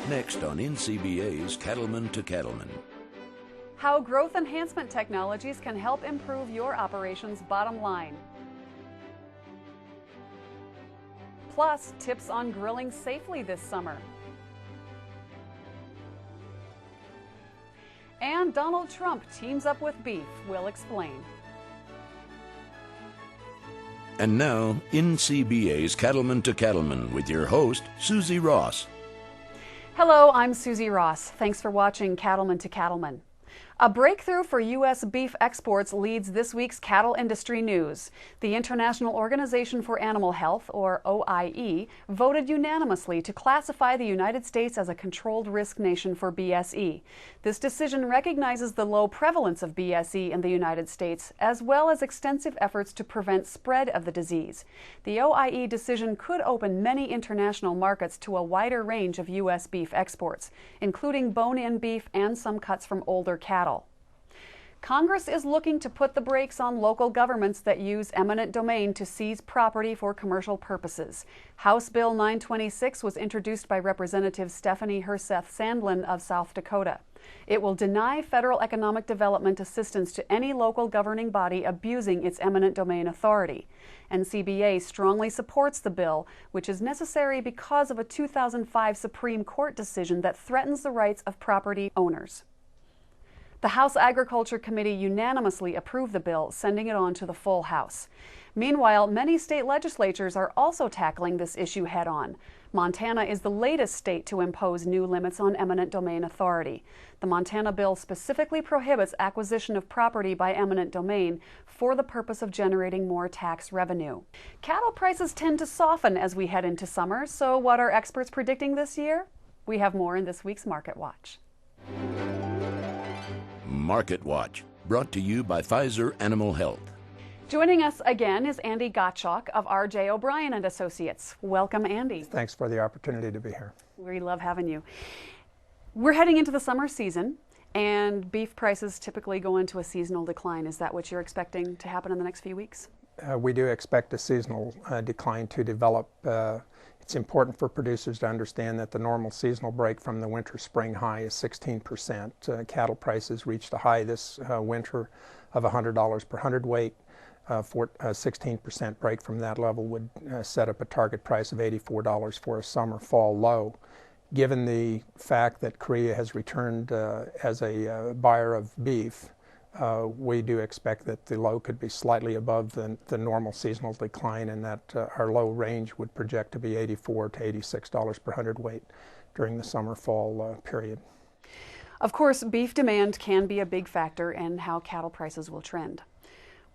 Next on NCBA's Cattleman to Cattleman. How growth enhancement technologies can help improve your operation's bottom line. Plus, tips on grilling safely this summer. And Donald Trump teams up with beef. We'll explain. And now, NCBA's Cattleman to Cattleman with your host, Susie Ross. Hello, I'm Susie Ross. Thanks for watching Cattleman to Cattleman. A breakthrough for U.S. beef exports leads this week's cattle industry news. The International Organization for Animal Health, or OIE, voted unanimously to classify the United States as a controlled risk nation for BSE. This decision recognizes the low prevalence of BSE in the United States, as well as extensive efforts to prevent spread of the disease. The OIE decision could open many international markets to a wider range of U.S. beef exports, including bone-in beef and some cuts from older cattle. Congress is looking to put the brakes on local governments that use eminent domain to seize property for commercial purposes. House Bill 926 was introduced by Representative Stephanie Herseth Sandlin of South Dakota. It will deny federal economic development assistance to any local governing body abusing its eminent domain authority. NCBA strongly supports the bill, which is necessary because of a 2005 Supreme Court decision that threatens the rights of property owners. The House Agriculture Committee unanimously approved the bill, sending it on to the full House. Meanwhile, many state legislatures are also tackling this issue head-on. Montana is the latest state to impose new limits on eminent domain authority. The Montana bill specifically prohibits acquisition of property by eminent domain for the purpose of generating more tax revenue. Cattle prices tend to soften as we head into summer, so what are experts predicting this year? We have more in this week's Market Watch. Market Watch, brought to you by Pfizer Animal Health. Joining us again is Andy Gottschalk of R.J. O'Brien and Associates. Welcome, Andy. Thanks for the opportunity to be here. We love having you. We're heading into the summer season, and beef prices typically go into a seasonal decline. Is that what you're expecting to happen in the next few weeks? We do expect a seasonal decline to develop. It's important for producers to understand that the normal seasonal break from the winter-spring high is 16%. Cattle prices reached a high this winter of $100 per hundredweight. For a 16% break from that level would set up a target price of $84 for a summer-fall low. Given the fact that Korea has returned as a buyer of beef, we do expect that the low could be slightly above the normal seasonal decline, and that our low range would project to be $84 to $86 per hundredweight during the summer-fall period. Of course, beef demand can be a big factor in how cattle prices will trend.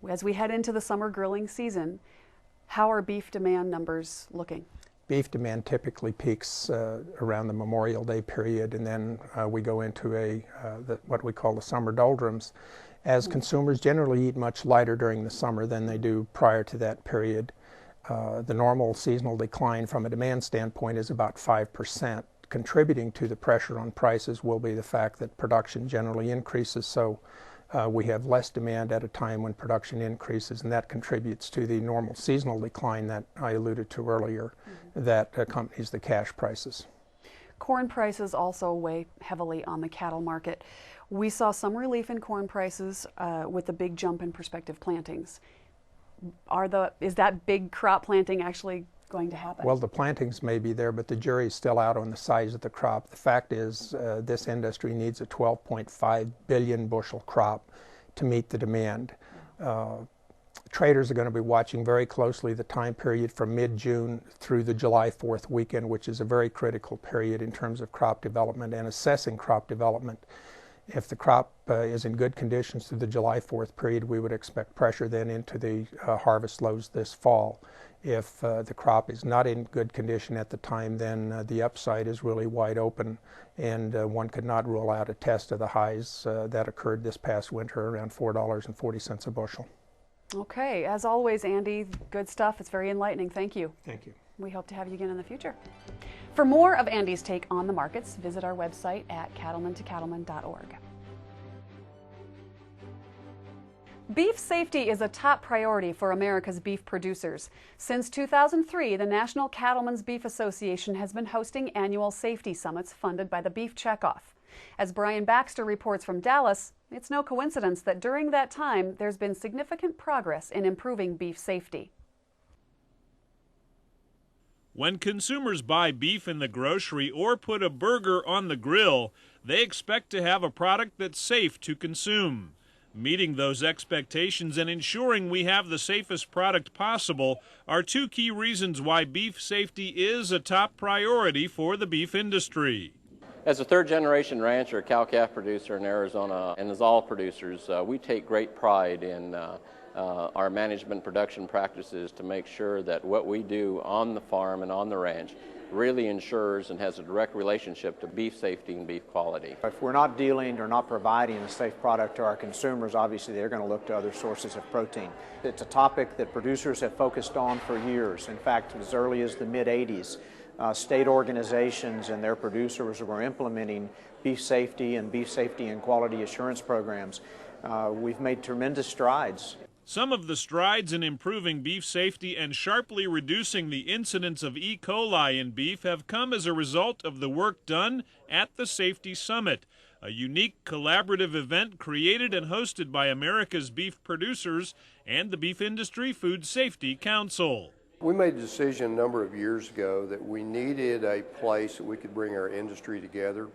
As we head into the summer grilling season, how are beef demand numbers looking? Beef demand typically peaks around the Memorial Day period, and then we go into what we call the summer doldrums, as consumers generally eat much lighter during the summer than they do prior to that period. The normal seasonal decline from a demand standpoint is about 5%. Contributing to the pressure on prices will be the fact that production generally increases, so we have less demand at a time when production increases, and that contributes to the normal seasonal decline that I alluded to earlier that accompanies the cash prices. Corn prices also weigh heavily on the cattle market. We saw some relief in corn prices with the big jump in prospective plantings. Is that big crop planting actually going to happen? Well, the plantings may be there, but the jury's still out on the size of the crop. The fact is this industry needs a 12.5 billion bushel crop to meet the demand. Traders are going to be watching very closely the time period from mid-June through the July 4th weekend, which is a very critical period in terms of crop development and assessing crop development. If the crop is in good conditions through the July 4th period, we would expect pressure then into the harvest lows this fall. If the crop is not in good condition at the time, then the upside is really wide open, and one could not rule out a test of the highs that occurred this past winter around $4.40 a bushel. Okay, as always, Andy, good stuff. It's very enlightening. Thank you. Thank you. We hope to have you again in the future. For more of Andy's take on the markets, visit our website at cattlemantocattleman.org. Beef safety is a top priority for America's beef producers. Since 2003, the National Cattlemen's Beef Association has been hosting annual safety summits funded by the Beef Checkoff. As Brian Baxter reports from Dallas, it's no coincidence that during that time there's been significant progress in improving beef safety. When consumers buy beef in the grocery or put a burger on the grill, they expect to have a product that's safe to consume. Meeting those expectations and ensuring we have the safest product possible are two key reasons why beef safety is a top priority for the beef industry. As a third-generation rancher, cow-calf producer in Arizona, and as all producers, we take great pride in our management production practices to make sure that what we do on the farm and on the ranch really ensures and has a direct relationship to beef safety and beef quality. If we're not dealing or not providing a safe product to our consumers, obviously they're going to look to other sources of protein. It's a topic that producers have focused on for years. In fact, as early as the mid-'80s, state organizations and their producers were implementing beef safety and quality assurance programs. We've made tremendous strides. Some of the strides in improving beef safety and sharply reducing the incidence of E. coli in beef have come as a result of the work done at the Safety Summit, a unique collaborative event created and hosted by America's beef producers and the Beef Industry Food Safety Council. We made a decision a number of years ago that we needed a place that we could bring our industry together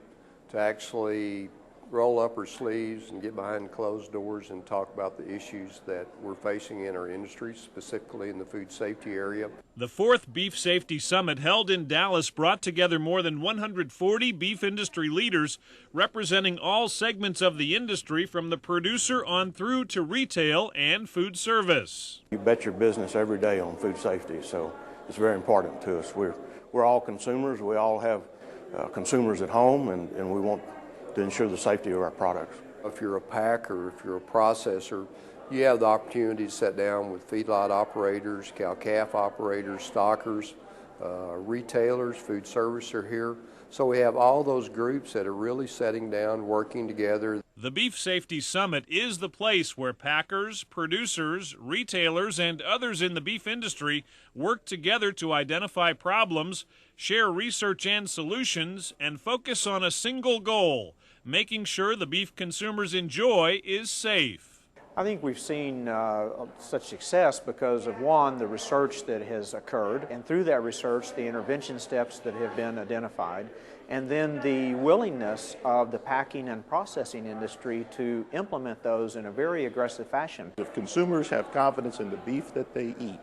to actually roll up our sleeves and get behind closed doors and talk about the issues that we're facing in our industry, specifically in the food safety area. The fourth Beef Safety Summit held in Dallas brought together more than 140 beef industry leaders representing all segments of the industry from the producer on through to retail and food service. You bet your business every day on food safety, so it's very important to us. We're all consumers. We all have consumers at home, and we want to ensure the safety of our products. If you're a packer, if you're a processor, you have the opportunity to sit down with feedlot operators, cow-calf operators, stockers, retailers, food service are here. So we have all those groups that are really sitting down, working together. The Beef Safety Summit is the place where packers, producers, retailers, and others in the beef industry work together to identify problems, share research and solutions, and focus on a single goal: making sure the beef consumers enjoy is safe. I think we've seen such success because of, one, the research that has occurred, and through that research, the intervention steps that have been identified, and then the willingness of the packing and processing industry to implement those in a very aggressive fashion. If consumers have confidence in the beef that they eat,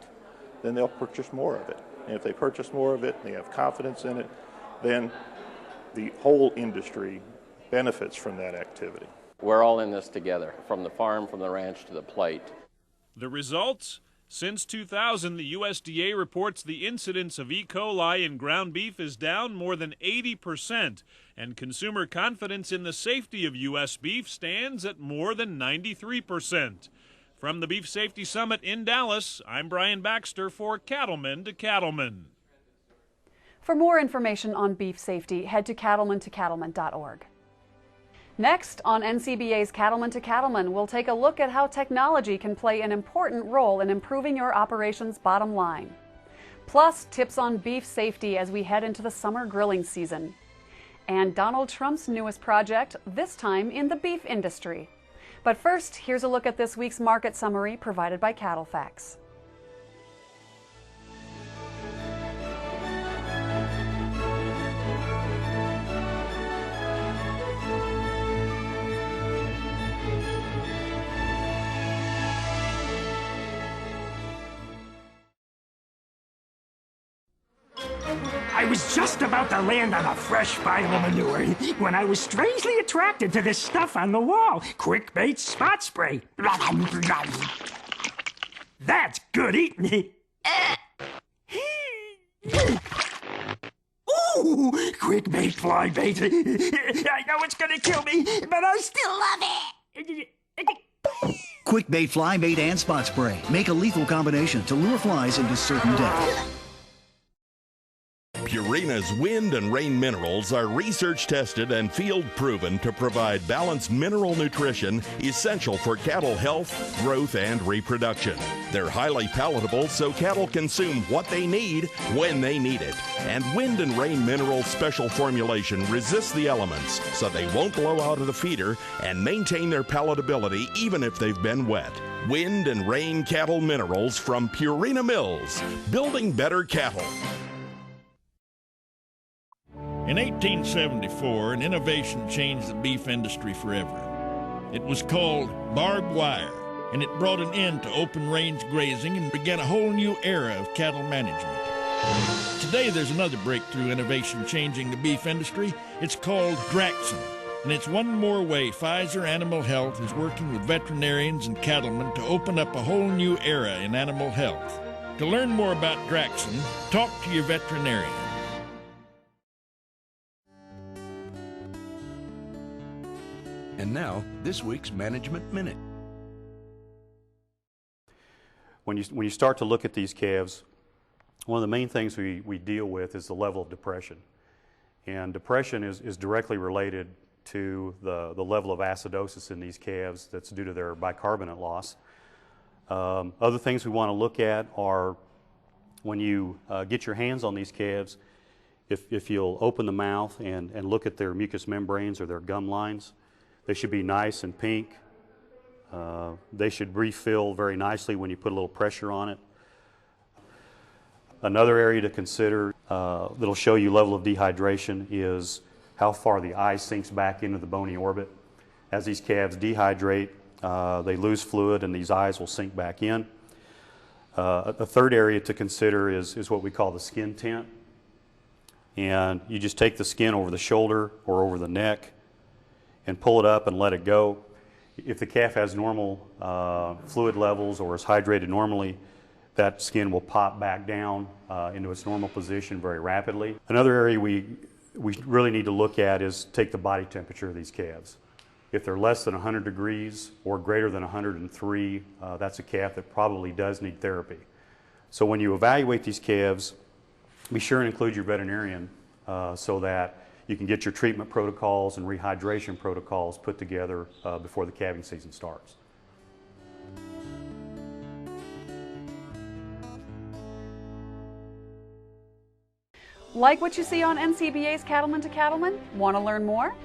then they'll purchase more of it. And if they purchase more of it and they have confidence in it, then the whole industry benefits from that activity. We're all in this together, from the farm, from the ranch to the plate. The results? Since 2000, the USDA reports the incidence of E. coli in ground beef is down more than 80%, and consumer confidence in the safety of U.S. beef stands at more than 93%. From the Beef Safety Summit in Dallas, I'm Brian Baxter for Cattlemen to Cattlemen. For more information on beef safety, head to cattlementocattlemen.org. Next on NCBA's Cattlemen to Cattlemen, we'll take a look at how technology can play an important role in improving your operation's bottom line. Plus, tips on beef safety as we head into the summer grilling season. And Donald Trump's newest project, this time in the beef industry. But first, here's a look at this week's market summary provided by CattleFax. I was just about to land on a fresh pile of manure when I was strangely attracted to this stuff on the wall. Quick Bait Spot Spray. That's good eating. Ooh, Quick Bait Fly Bait. I know it's gonna kill me, but I still love it. Quick Bait Fly Bait and Spot Spray make a lethal combination to lure flies into certain depth. Puree Purina's Wind and Rain minerals are research tested and field proven to provide balanced mineral nutrition essential for cattle health, growth, and reproduction. They're highly palatable so cattle consume what they need when they need it. And Wind and Rain mineral special formulation resists the elements so they won't blow out of the feeder and maintain their palatability even if they've been wet. Wind and Rain cattle minerals from Purina Mills, building better cattle. In 1874, an innovation changed the beef industry forever. It was called barbed wire, and it brought an end to open range grazing and began a whole new era of cattle management. Today, there's another breakthrough innovation changing the beef industry. It's called Draxxin, and it's one more way Pfizer Animal Health is working with veterinarians and cattlemen to open up a whole new era in animal health. To learn more about Draxxin, talk to your veterinarian. And now, this week's Management Minute. When you start to look at these calves, one of the main things we deal with is the level of depression. And depression is directly related to the level of acidosis in these calves that's due to their bicarbonate loss. Other things we want to look at are when you get your hands on these calves, if you'll open the mouth and look at their mucous membranes or their gum lines, they should be nice and pink. They should refill very nicely when you put a little pressure on it. Another area to consider that'll show you level of dehydration is how far the eye sinks back into the bony orbit. As these calves dehydrate, they lose fluid and these eyes will sink back in. A third area to consider is what we call the skin tint. And you just take the skin over the shoulder or over the neck and pull it up and let it go. If the calf has normal fluid levels or is hydrated normally, that skin will pop back down into its normal position very rapidly. Another area we really need to look at is take the body temperature of these calves. If they're less than 100 degrees or greater than 103, that's a calf that probably does need therapy. So when you evaluate these calves, be sure and include your veterinarian so that you can get your treatment protocols and rehydration protocols put together before the calving season starts. Like what you see on NCBA's Cattleman to Cattleman? Want to learn more?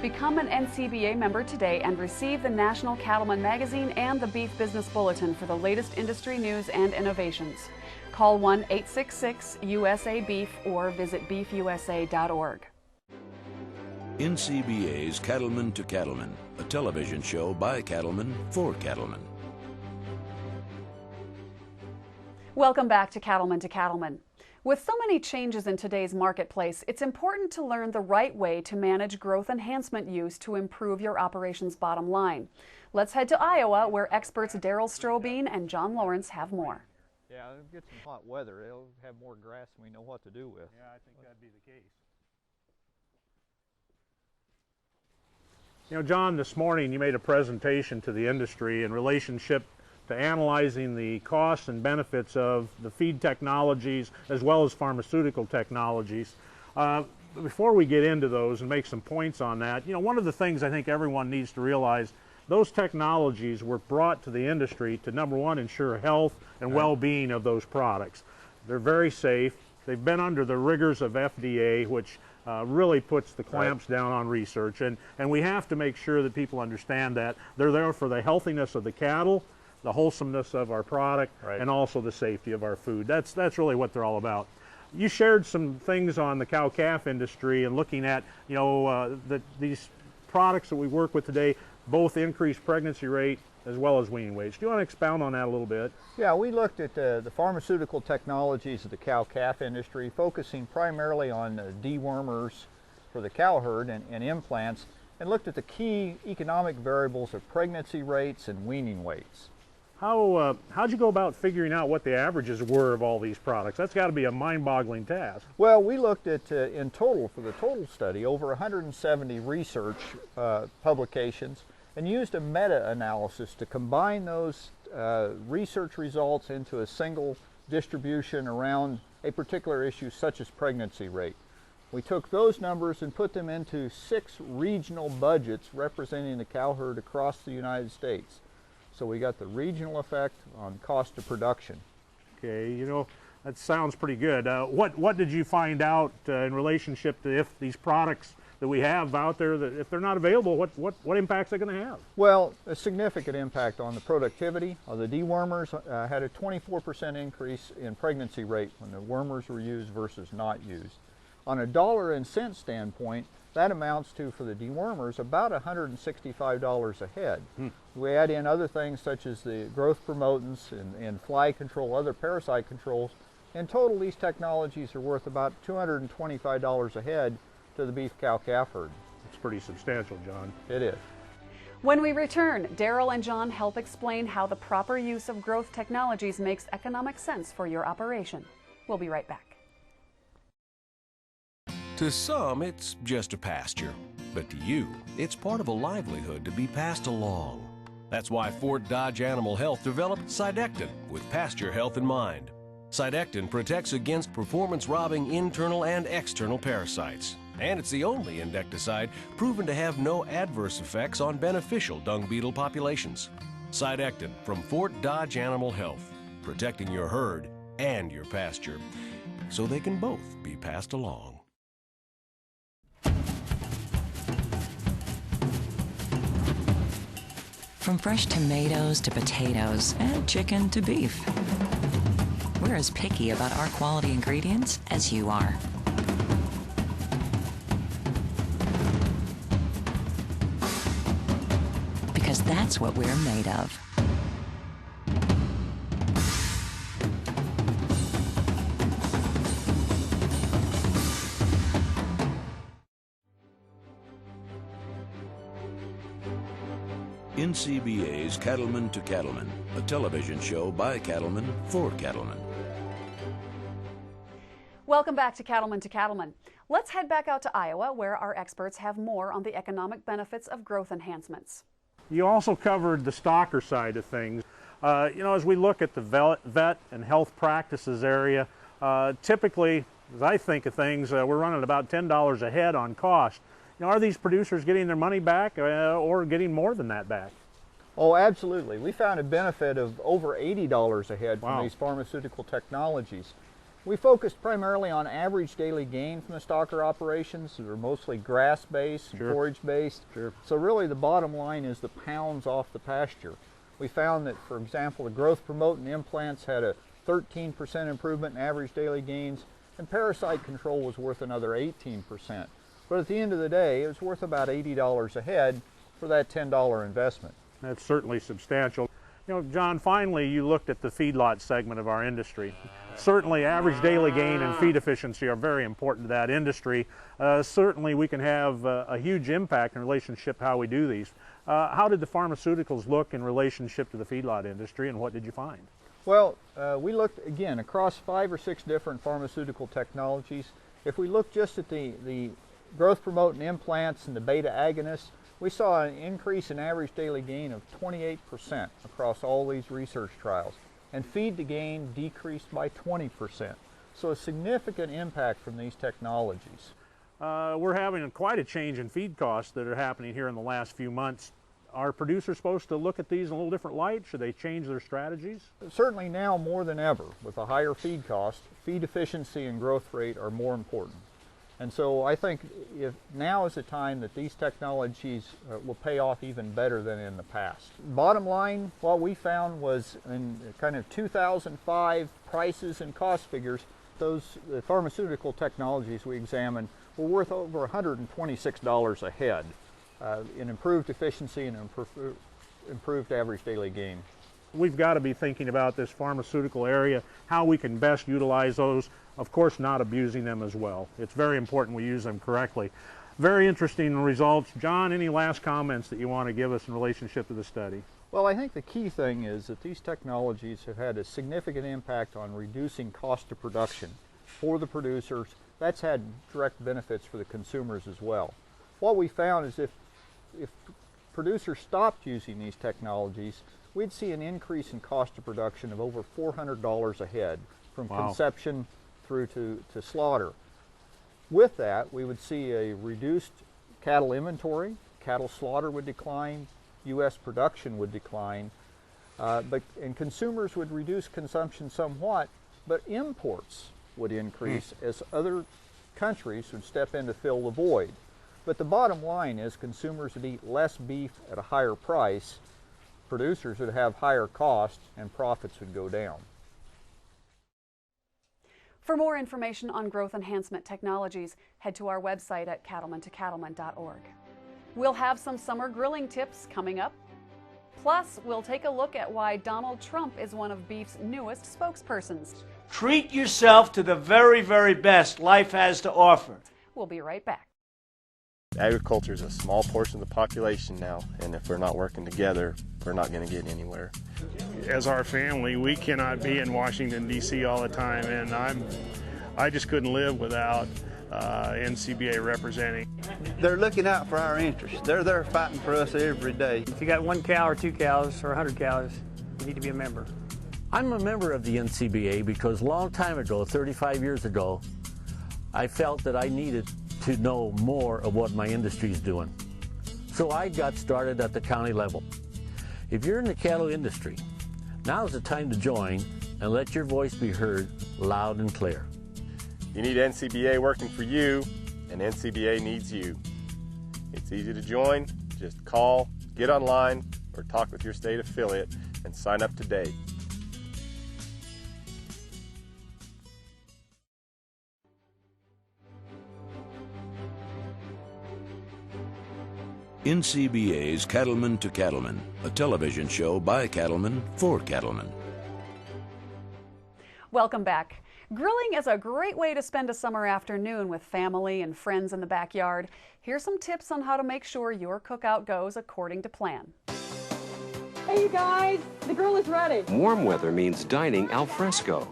Become an NCBA member today and receive the National Cattleman Magazine and the Beef Business Bulletin for the latest industry news and innovations. Call 1-866-USA-BEEF or visit beefusa.org. NCBA's Cattleman to Cattleman, a television show by cattlemen for cattlemen. Welcome back to Cattleman to Cattleman. With so many changes in today's marketplace, it's important to learn the right way to manage growth enhancement use to improve your operations bottom line. Let's head to Iowa, where experts Daryl Strobene and John Lawrence have more. Yeah, it'll get some hot weather. It'll have more grass than we know what to do with. Yeah, I think that'd be the case. You know, John, this morning you made a presentation to the industry in relationship to analyzing the costs and benefits of the feed technologies as well as pharmaceutical technologies. Before we get into those and make some points on that, you know, one of the things I think everyone needs to realize, those technologies were brought to the industry to, number one, ensure health and well-being of those products. They're very safe. They've been under the rigors of FDA, which really puts the clamps down on research. And we have to make sure that people understand that. They're there for the healthiness of the cattle, the wholesomeness of our product, and also the safety of our food. That's really what they're all about. You shared some things on the cow-calf industry and looking at, you know, these products that we work with today, both increase pregnancy rate as well as weaning weights. Do you want to expound on that a little bit? Yeah, we looked at the pharmaceutical technologies of the cow-calf industry, focusing primarily on dewormers for the cow herd and implants, and looked at the key economic variables of pregnancy rates and weaning weights. How'd you go about figuring out what the averages were of all these products? That's got to be a mind-boggling task. Well, we looked at, in total, for the total study, over 170 research publications, and used a meta-analysis to combine those research results into a single distribution around a particular issue such as pregnancy rate. We took those numbers and put them into 6 regional budgets representing the cow herd across the United States. So we got the regional effect on cost of production. Okay, you know, that sounds pretty good. What did you find out in relationship to if these products that we have out there, that if they're not available, what impacts are they going to have? Well, a significant impact on the productivity. The dewormers had a 24% increase in pregnancy rate when the wormers were used versus not used. On a dollar and cent standpoint, that amounts to, for the dewormers, about $165 a head. We add in other things such as the growth promotants and fly control, other parasite controls. In total, these technologies are worth about $225 a head to the beef cow-calf herd. It's pretty substantial, John. It is. When we return, Daryl and John help explain how the proper use of growth technologies makes economic sense for your operation. We'll be right back. To some, it's just a pasture, but to you, it's part of a livelihood to be passed along. That's why Fort Dodge Animal Health developed Cydectin with pasture health in mind. Cydectin protects against performance-robbing internal and external parasites, and it's the only insecticide proven to have no adverse effects on beneficial dung beetle populations. Cydectin from Fort Dodge Animal Health, protecting your herd and your pasture, so they can both be passed along. From fresh tomatoes to potatoes and chicken to beef, we're as picky about our quality ingredients as you are. Because that's what we're made of. NCBA's Cattleman to Cattleman, a television show by cattlemen for cattlemen. Welcome back to Cattleman. Let's head back out to Iowa, where our experts have more on the economic benefits of growth enhancements. You also covered the stocker side of things. You know, as we look at the vet and health practices area, typically, as I think of things, we're running about $10 a head on cost. You know, are these producers getting their money back or getting more than that back? Oh, absolutely. We found a benefit of over $80 a head from Wow. these pharmaceutical technologies. We focused primarily on average daily gain from the stocker operations. They're mostly grass-based, Sure. forage-based. Sure. So really the bottom line is the pounds off the pasture. We found that, for example, the growth promoting implants had a 13% improvement in average daily gains, and parasite control was worth another 18%. But at the end of the day, it was worth about $80 a head for that $10 investment. That's certainly substantial. You know, John, finally you looked at the feedlot segment of our industry. Certainly average daily gain and feed efficiency are very important to that industry. Certainly we can have a huge impact in relationship to how we do these. How did the pharmaceuticals look in relationship to the feedlot industry, and what did you find? Well, we looked, again, across 5 or 6 different pharmaceutical technologies. If we look just at the growth promoting implants and the beta agonists, we saw an increase in average daily gain of 28% across all these research trials, and feed to gain decreased by 20%. So a significant impact from these technologies. We're having quite a change in feed costs that are happening here in the last few months. Are producers supposed to look at these in a little different light? Should they change their strategies? Certainly now more than ever, with a higher feed cost, feed efficiency and growth rate are more important. And so I think now is the time that these technologies will pay off even better than in the past. Bottom line, what we found was in kind of 2005 prices and cost figures, the pharmaceutical technologies we examined were worth over $126 a head in improved efficiency and improved average daily gain. We've got to be thinking about this pharmaceutical area, how we can best utilize those, of course not abusing them as well. It's very important we use them correctly. Very interesting results. John, any last comments that you want to give us in relationship to the study? Well, I think the key thing is that these technologies have had a significant impact on reducing cost of production for the producers. That's had direct benefits for the consumers as well. What we found is if producers stopped using these technologies, we'd see an increase in cost of production of over $400 a head from conception through to slaughter. With that, we would see a reduced cattle inventory, cattle slaughter would decline, U.S. production would decline, and consumers would reduce consumption somewhat, but imports would increase as other countries would step in to fill the void. But the bottom line is consumers would eat less beef at a higher price, producers would have higher costs, and profits would go down. For more information on growth enhancement technologies, head to our website at cattlemantocattleman.org. We'll have some summer grilling tips coming up. Plus, we'll take a look at why Donald Trump is one of beef's newest spokespersons. Treat yourself to the very, very best life has to offer. We'll be right back. Agriculture is a small portion of the population now, and if we're not working together, we're not going to get anywhere. As our family, we cannot be in Washington, D.C. all the time, and I just couldn't live without NCBA representing. They're looking out for our interests. They're there fighting for us every day. If you got 1 cow or 2 cows or 100 cows, you need to be a member. I'm a member of the NCBA because a long time ago, 35 years ago, I felt that I needed to know more of what my industry is doing. So I got started at the county level. If you're in the cattle industry, now's the time to join and let your voice be heard loud and clear. You need NCBA working for you, and NCBA needs you. It's easy to join. Just call, get online, or talk with your state affiliate and sign up today. NCBA's Cattleman to Cattleman, a television show by cattlemen for cattlemen. Welcome back. Grilling is a great way to spend a summer afternoon with family and friends in the backyard. Here's some tips on how to make sure your cookout goes according to plan. Hey you guys, the grill is ready. Warm weather means dining al fresco.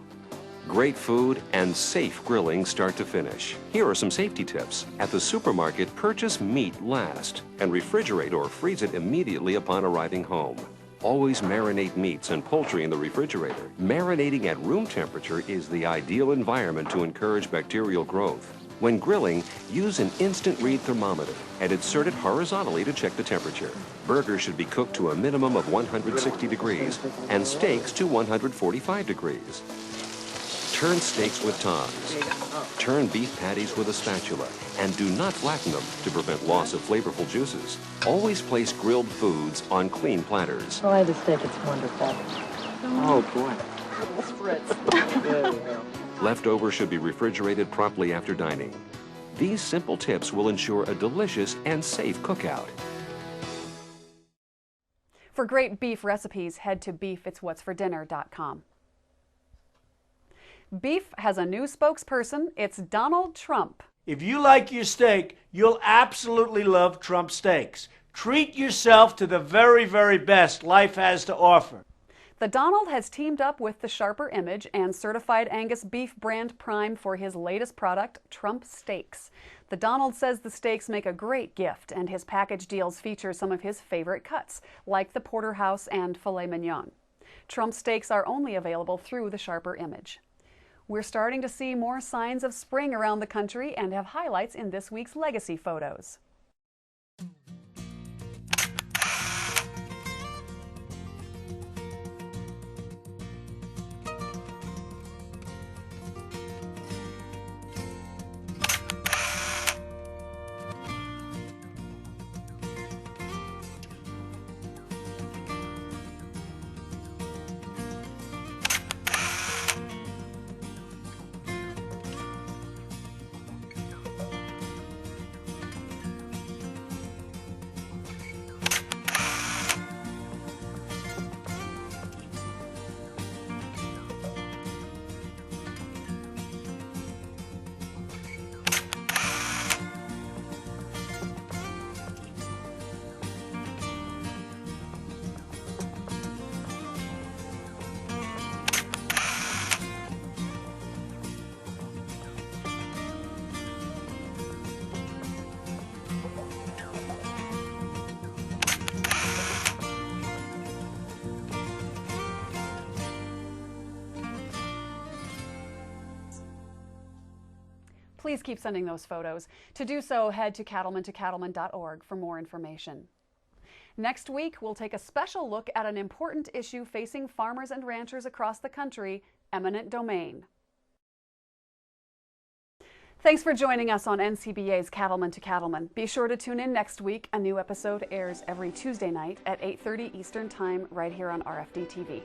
Great food and safe grilling start to finish. Here are some safety tips. At the supermarket, purchase meat last and refrigerate or freeze it immediately upon arriving home. Always marinate meats and poultry in the refrigerator. Marinating at room temperature is the ideal environment to encourage bacterial growth. When grilling, use an instant read thermometer and insert it horizontally to check the temperature. Burgers should be cooked to a minimum of 160 degrees and steaks to 145 degrees. Turn steaks with tongs. Turn beef patties with a spatula, and do not flatten them to prevent loss of flavorful juices. Always place grilled foods on clean platters. Oh, I have a steak, it's wonderful. Oh boy. Spritz. There you go. Leftovers should be refrigerated promptly after dining. These simple tips will ensure a delicious and safe cookout. For great beef recipes, head to beefitswhatsfordinner.com. Beef has a new spokesperson. It's Donald Trump. If you like your steak, you'll absolutely love Trump Steaks. Treat yourself to the very, very best life has to offer. The Donald has teamed up with the Sharper Image and Certified Angus Beef Brand Prime for his latest product, Trump Steaks. The Donald says the steaks make a great gift, and his package deals feature some of his favorite cuts, like the porterhouse and filet mignon. Trump Steaks are only available through the Sharper Image. We're starting to see more signs of spring around the country and have highlights in this week's Legacy Photos. Please keep sending those photos. To do so, head to cattlemantocattleman.org for more information. Next week, we'll take a special look at an important issue facing farmers and ranchers across the country, eminent domain. Thanks for joining us on NCBA's Cattleman to Cattleman. Be sure to tune in next week. A new episode airs every Tuesday night at 8:30 Eastern Time right here on RFD TV.